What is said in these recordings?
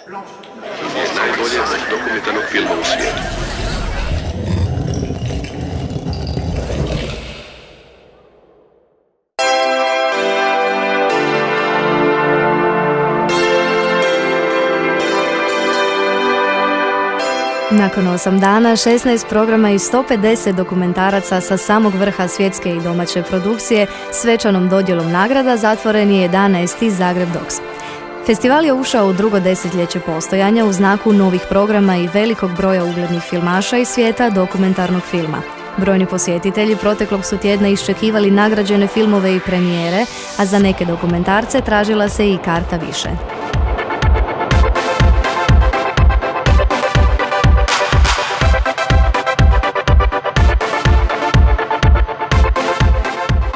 Najbolje dokumentarnog filma u svijetu. Nakon 8 dana, 16 programa i 150 dokumentaraca sa samog vrha svjetske i domaće produkcije, svečanom dodjelom nagrada zatvoren je 11. ZagrebDox. Festival je ušao u drugo desetljeće postojanja u znaku novih programa i velikog broja uglednih filmaša iz svijeta dokumentarnog filma. Brojni posjetitelji proteklog su tjedna iščekivali nagrađene filmove i premijere, a za neke dokumentarce tražila se i karta više.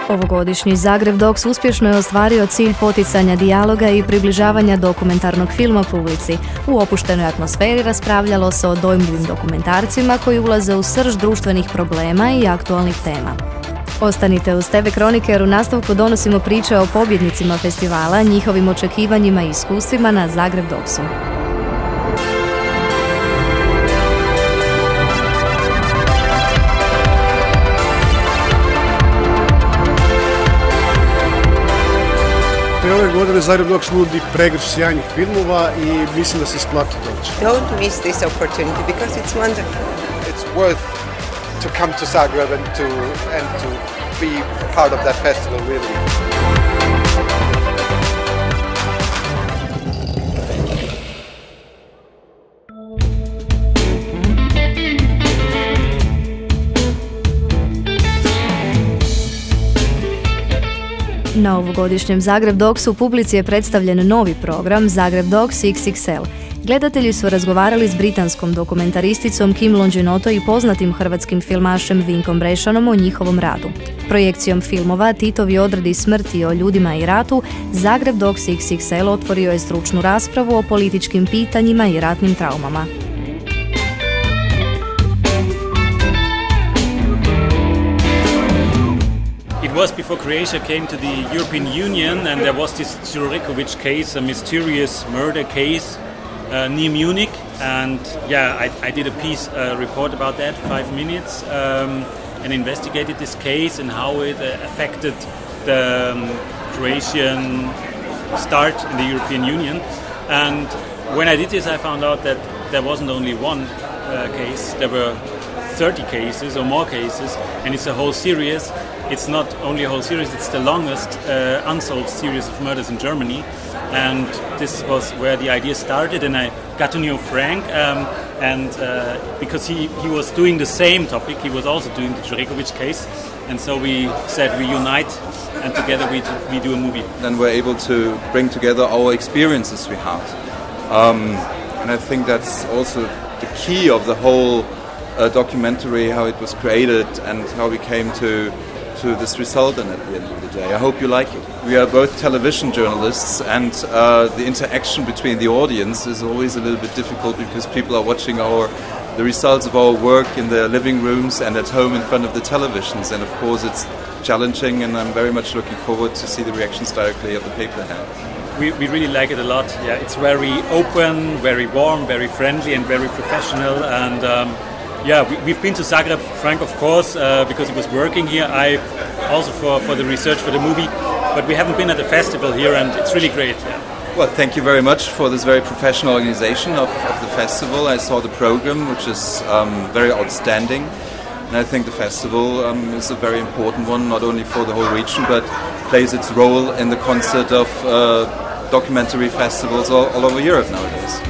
Ovogodišnji ZagrebDox uspješno je ostvario cilj poticanja dijaloga i približavanja dokumentarnog filma publici. U opuštenoj atmosferi raspravljalo se o dojmljivim dokumentarcima koji ulaze u srž društvenih problema i aktualnih tema. Ostanite uz TV Kronike jer u nastavku donosimo priče o pobjednicima festivala, njihovim očekivanjima i iskustvima na ZagrebDoxu. Ove godine ZagrebDox nudi pregršt sjajnih filmova i mislim da se isplati doći. Don't miss this opportunity because it's wonderful. It's worth to come to Zagreb and to be part of that festival really. Na ovogodišnjem ZagrebDoxu publici je predstavljen novi program ZagrebDox XXL. Gledatelji su razgovarali s britanskom dokumentaristicom Kim Longinoto i poznatim hrvatskim filmašem Vinkom Brešanom o njihovom radu. Projekcijom filmova Titovi odredi smrti o ljudima i ratu, ZagrebDox XXL otvorio je stručnu raspravu o političkim pitanjima i ratnim traumama. It was before Croatia came to the European Union, and there was this Đureković case, a mysterious murder case near Munich. And yeah, I did a piece, report about that, 5 minutes, and investigated this case and how it affected the Croatian start in the European Union. And when I did this, I found out that there wasn't only one case, there were 30 cases or more cases, and it's a whole series. It's not only a whole series, it's the longest unsolved series of murders in Germany. And this was where the idea started, and I got to know Frank, because he was doing the same topic, he was also doing the Đureković case, and so we said we unite, and together we do a movie. Then we're able to bring together our experiences we have. And I think that's also the key of the whole documentary, how it was created and how we came to this result and at the end of the day. I hope you like it. We are both television journalists, and the interaction between the audience is always a little bit difficult because people are watching the results of our work in their living rooms and at home in front of the televisions, and of course it's challenging, and I'm very much looking forward to see the reactions directly of the people here. We really like it a lot. Yeah, it's very open, very warm, very friendly and very professional, and yeah, we've been to Zagreb, Frank of course, because he was working here. I also for the research for the movie, but we haven't been at the festival here, and it's really great. Yeah. Well, thank you very much for this very professional organization of the festival. I saw the program, which is very outstanding, and I think the festival is a very important one, not only for the whole region, but plays its role in the concert of documentary festivals all over Europe nowadays.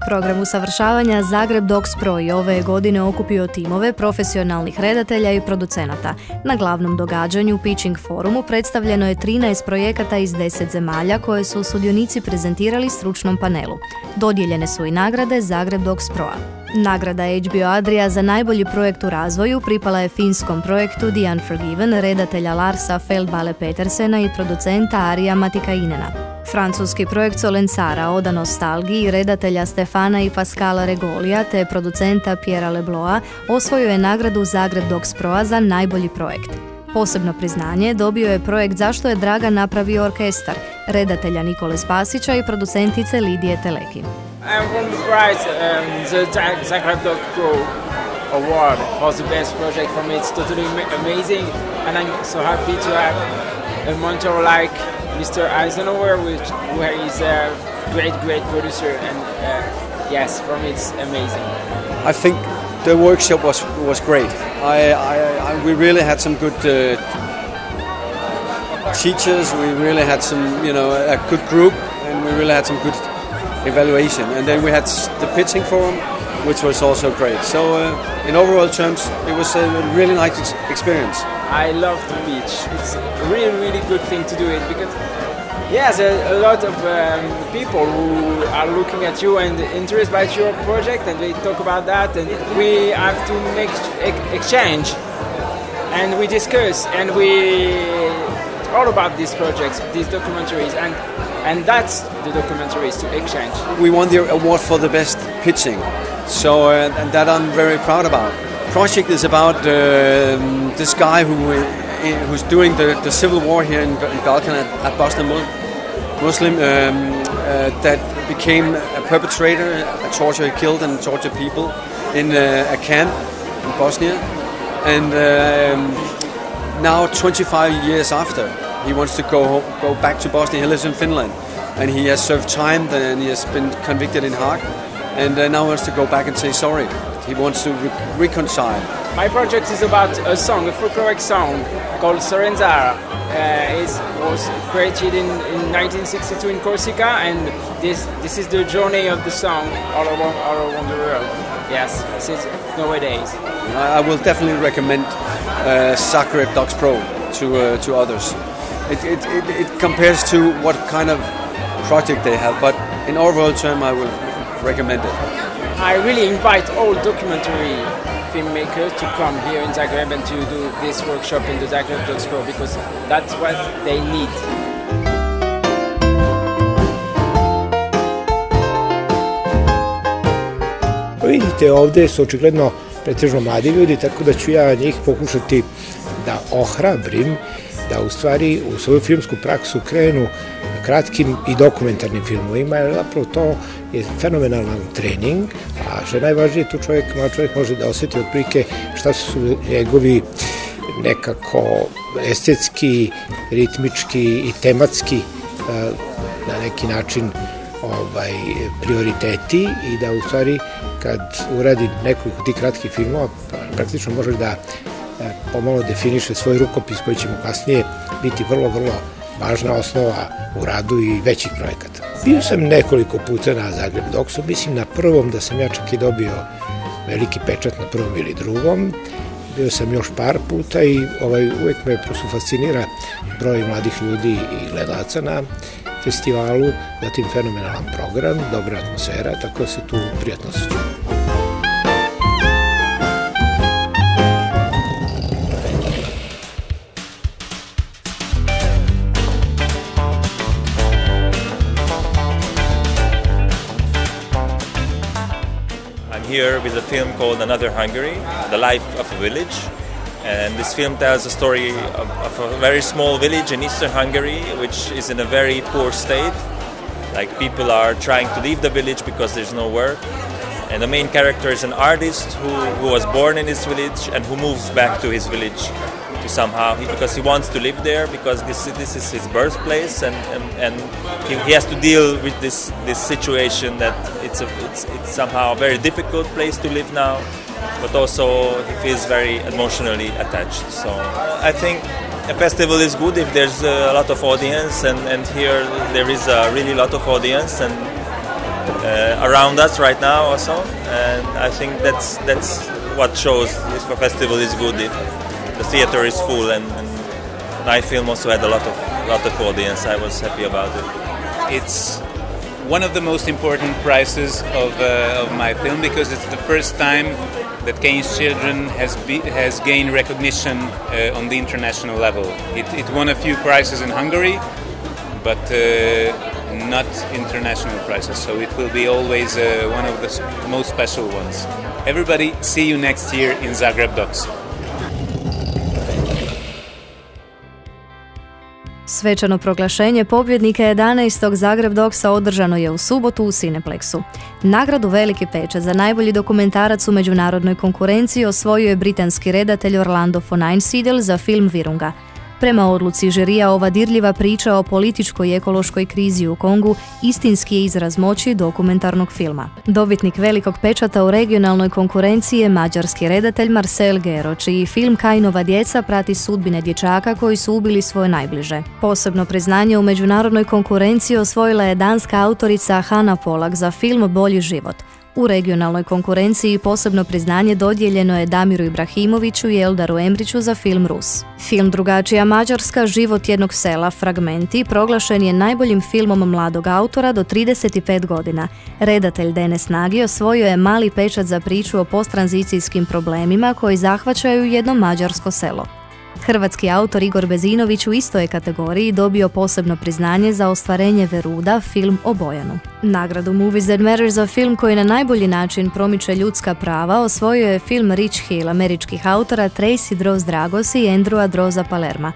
Program usavršavanja ZagrebDox Pro i ove je godine okupio timove profesionalnih redatelja i producenata. Na glavnom događanju Pitching forumu predstavljeno je 13 projekata iz 10 zemalja koje su sudionici prezentirali stručnom panelu. Dodijeljene su i nagrade ZagrebDox Pro-a. Nagrada HBO Adria za najbolji projekt u razvoju pripala je finskom projektu The Unforgiven redatelja Larsa Feldbale Petersena i producenta Arija Matikainena. Francuski projekt Solensara Oda nostalgiji redatelja Stefana i Pascala Regolija te producenta Pierra Lebloa osvojio je nagradu ZagrebDox Proa za najbolji projekt. Posebno priznanje dobio je projekt Zašto je Dragan napravio orkestar redatelja Nikole Spasića i producentice Lidije Teleki. I won the prize, the ZagrebDox Pro award for the best project. For me, it's totally amazing, and I'm so happy to have a mentor like Mr. Eisenhower, who is a great producer, and yes, for me it's amazing. I think the workshop was great. We really had some good teachers. We really had some, a good group, and we really had some good evaluation. And then we had the pitching forum, which was also great. So in overall terms, it was a really nice experience. I love to pitch. It's a really good thing to do it because yes, a lot of people who are looking at you and interested by your project, and they talk about that, and we have to make exchange, and we discuss, and we all about these projects, these documentaries, and that's the documentaries to exchange. We won the award for the best pitching, so and that I'm very proud about. Project is about this guy who's doing the civil war here in Balkan at Bosnia Muslim that became a perpetrator, a torture, he killed and tortured people in a camp in Bosnia, and now 25 years after he wants to go back to Bosnia. He lives in Finland and he has served time and he has been convicted in Hague, and now wants to go back and say sorry. He wants to reconcile. My project is about a song, a folkloric song called Sorenzara. It was created in 1962 in Corsica, and this is the journey of the song all around the world. Yes, since nowadays. I will definitely recommend ZagrebDox Pro to others. It compares to what kind of project they have, but in overall term I will recommend it. I really invite all documentary filmmakers to come here in Zagreb and to do this workshop in the ZagrebDox Pro because that's what they need. Vidite, ovdje su očigledno pretežno mladi ljudi, tako da ću ja njih pokušati da ohrabrim da u stvari u svoju filmsku praksu krenu kratkim i dokumentarnim filmovima, jer zapravo to je fenomenalan trening, a što je najvažnije, tu čovjek može da osjeti otprilike šta su njegovi nekako estetski, ritmički i tematski na neki način prioriteti i da u stvari kad uradi nekoliko tih kratkih filmova praktično može da pomalo definiše svoj rukopis koji će mu kasnije biti vrlo važna osnova u radu i većih projekata. Bio sam nekoliko puta na ZagrebDoxu, mislim na prvom da sam ja čak i dobio veliki pečat na prvom ili drugom. Bio sam još par puta i uvek me prosto fascinira broj mladih ljudi i gledalaca na festivalu, zatim fenomenalan program, dobra atmosfera, tako da se tu prijatno osjećam. Here with a film called Another Hungary, The Life of a Village. And this film tells a story of a very small village in eastern Hungary, which is in a very poor state. Like people are trying to leave the village because there's no work. And the main character is an artist who was born in this village and who moves back to his village to somehow, because he wants to live there, because this is his birthplace, and he has to deal with this situation that it's somehow a very difficult place to live now, but also he feels very emotionally attached. So I think a festival is good if there's a lot of audience, and here there is a really lot of audience and around us right now also, and I think that's what shows if a festival is good, if the theater is full, and my film also had a lot of audience. I was happy about it. It's one of the most important prizes of my film, because it's the first time that Kane's Children has gained recognition on the international level. It won a few prizes in Hungary, but not international prizes, so it will be always one of the most special ones. Everybody, see you next year in ZagrebDox. Svečano proglašenje pobjednika 11. ZagrebDoxa održano je u subotu u Cineplexu. Nagradu Veliki pečat za najbolji dokumentarac u međunarodnoj konkurenciji osvojio je britanski redatelj Orlando von Einsiedel za film Virunga. Prema odluci žirija, ova dirljiva priča o političkoj i ekološkoj krizi u Kongu istinski je izraz moći dokumentarnog filma. Dobitnik Velikog pečata u regionalnoj konkurenciji je mađarski redatelj Marcel Gero, čiji film Kainova djeca prati sudbine dječaka koji su ubili svoje najbliže. Posebno priznanje u međunarodnoj konkurenciji osvojila je danska autorica Hanna Polak za film Bolji život. U regionalnoj konkurenciji posebno priznanje dodijeljeno je Damiru Ibrahimoviću i Eldaru Emriću za film Rus. Film Drugačija Mađarska, život jednog sela, fragmenti, proglašen je najboljim filmom mladog autora do 35 godina. Redatelj Denes Nagy osvojio je mali pečat za priču o posttranzicijskim problemima koji zahvaćaju jedno mađarsko selo. Hrvatski autor Igor Bezinović u istoj kategoriji dobio posebno priznanje za ostvarenje Veruda, film o Bojanu. Nagradu Movies That Matter za film koji na najbolji način promiče ljudska prava osvojio je film Rich Hill američkih autora Tracy Droz Dragos i Andrewa Droza Palerma.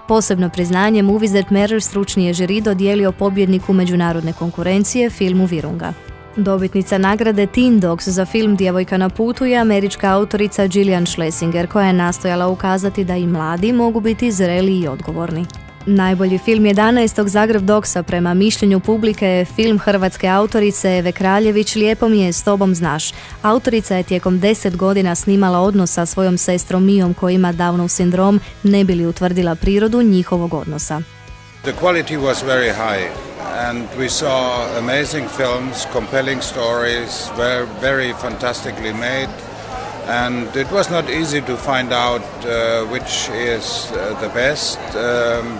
Posebno priznanje Movies That Matter stručni je žiri dodijelio pobjedniku međunarodne konkurencije filmu Virunga. Dobitnica nagrade Teen Dogs za film Djevojka na putu je američka autorica Gillian Schlesinger, koja je nastojala ukazati da i mladi mogu biti zreli i odgovorni. Najbolji film 11. ZagrebDoxa prema mišljenju publike je film hrvatske autorice Eve Kraljević Lijepo mi je s tobom znaš. Autorica je tijekom 10 godina snimala odnos sa svojom sestrom Mijom koja ima Downov sindrom, ne bi li utvrdila prirodu njihovog odnosa. The quality was very high. And we saw amazing films, compelling stories, very fantastically made, and it was not easy to find out which is the best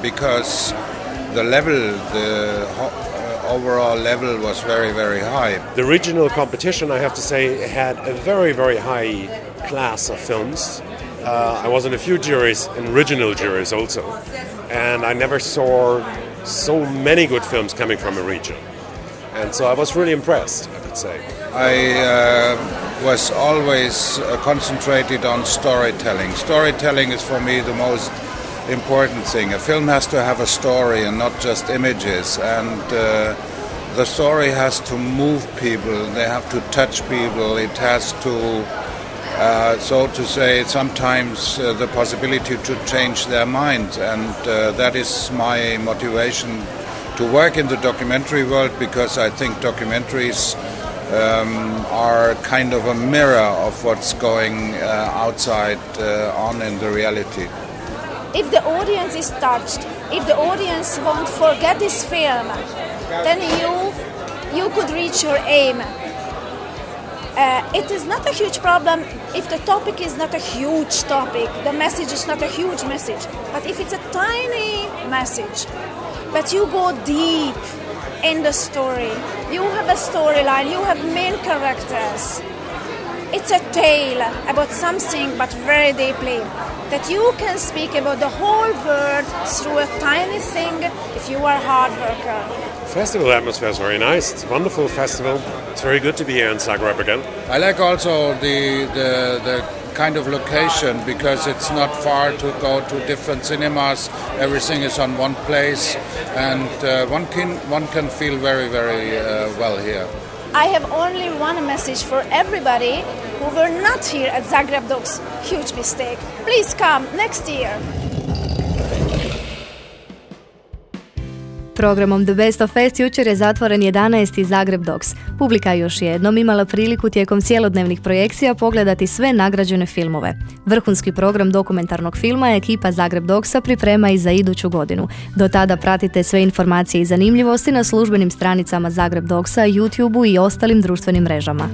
because the level, the overall level was very high. The regional competition, I have to say, had a very high class of films. I was in a few juries, in regional juries also, and I never saw so many good films coming from a region, and so I was really impressed, I could say. I was always concentrated on storytelling. Storytelling is for me the most important thing. A film has to have a story and not just images, and the story has to move people, they have to touch people, it has to so to say, sometimes the possibility to change their mind, and that is my motivation to work in the documentary world, because I think documentaries are kind of a mirror of what's going outside on in the reality. If the audience is touched, if the audience won't forget this film, then you could reach your aim. It is not a huge problem if the topic is not a huge topic, the message is not a huge message. But if it's a tiny message, but you go deep in the story, you have a storyline, you have main characters. It's a tale about something, but very deeply, that you can speak about the whole world through a tiny thing if you are a hard worker. Festival atmosphere is very nice. It's a wonderful festival. It's very good to be here in Zagreb again. I like also the kind of location, because it's not far to go to different cinemas. Everything is on one place, and one can feel very well here. I have only one message for everybody who were not here at ZagrebDox. Huge mistake. Please come next year. Programom The Best of Fest jučer je zatvoren 11. ZagrebDox. Publika je još jednom imala priliku tijekom cjelodnevnih projekcija pogledati sve nagrađene filmove. Vrhunski program dokumentarnog filma ekipa ZagrebDoxa priprema i za iduću godinu. Do tada pratite sve informacije i zanimljivosti na službenim stranicama ZagrebDoxa, YouTubeu i ostalim društvenim mrežama.